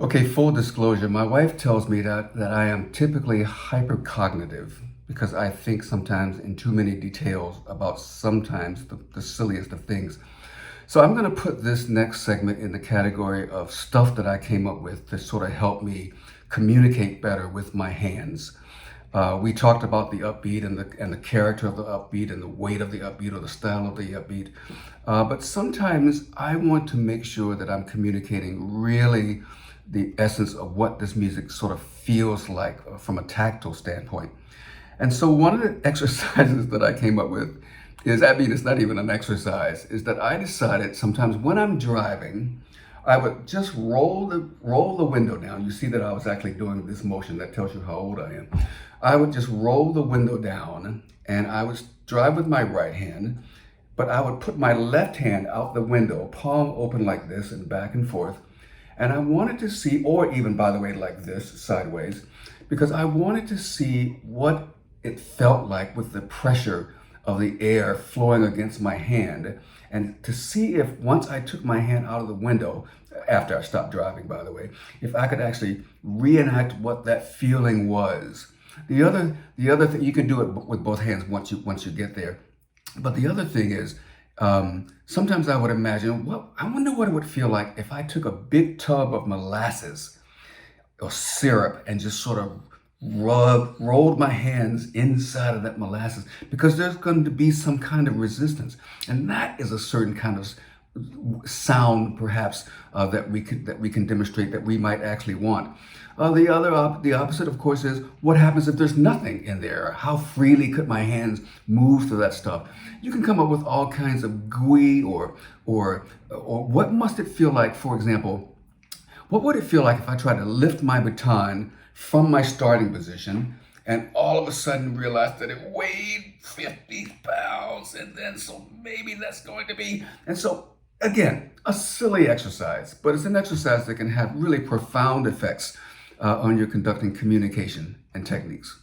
Okay, full disclosure, my wife tells me that I am typically hypercognitive because I think sometimes in too many details about sometimes the silliest of things. So I'm going to put this next segment in the category of stuff that I came up with to sort of help me communicate better with my hands. We talked about the upbeat and the character of the upbeat and the weight of the upbeat or the style of the upbeat. But sometimes I want to make sure that I'm communicating really the essence of what this music sort of feels like from a tactile standpoint. And so one of the exercises that I came up with is, I mean, it's not even an exercise, is that I decided sometimes when I'm driving, I would just roll the window down. You see that I was actually doing this motion that tells you how old I am. I would just roll the window down and I would drive with my right hand, but I would put my left hand out the window, palm open like this and back and forth. And I wanted to see, or even by the way, like this, sideways, because I wanted to see what it felt like with the pressure of the air flowing against my hand, and to see if once I took my hand out of the window, after I stopped driving, by the way, if I could actually reenact what that feeling was. The other thing, you can do it with both hands once you get there. But the other thing is, sometimes I would imagine, well, I wonder what it would feel like if I took a big tub of molasses or syrup and just sort of rolled my hands inside of that molasses, because there's going to be some kind of resistance. And that is a certain kind of sound, perhaps, that we can demonstrate that we might actually want. The opposite, of course, is what happens if there's nothing in there? How freely could my hands move through that stuff? You can come up with all kinds of gooey or what must it feel like, for example, what would it feel like if I tried to lift my baton from my starting position and all of a sudden realized that it weighed 50 pounds, and then so maybe that's going to be, and so again, a silly exercise, but it's an exercise that can have really profound effects on your conducting communication and techniques.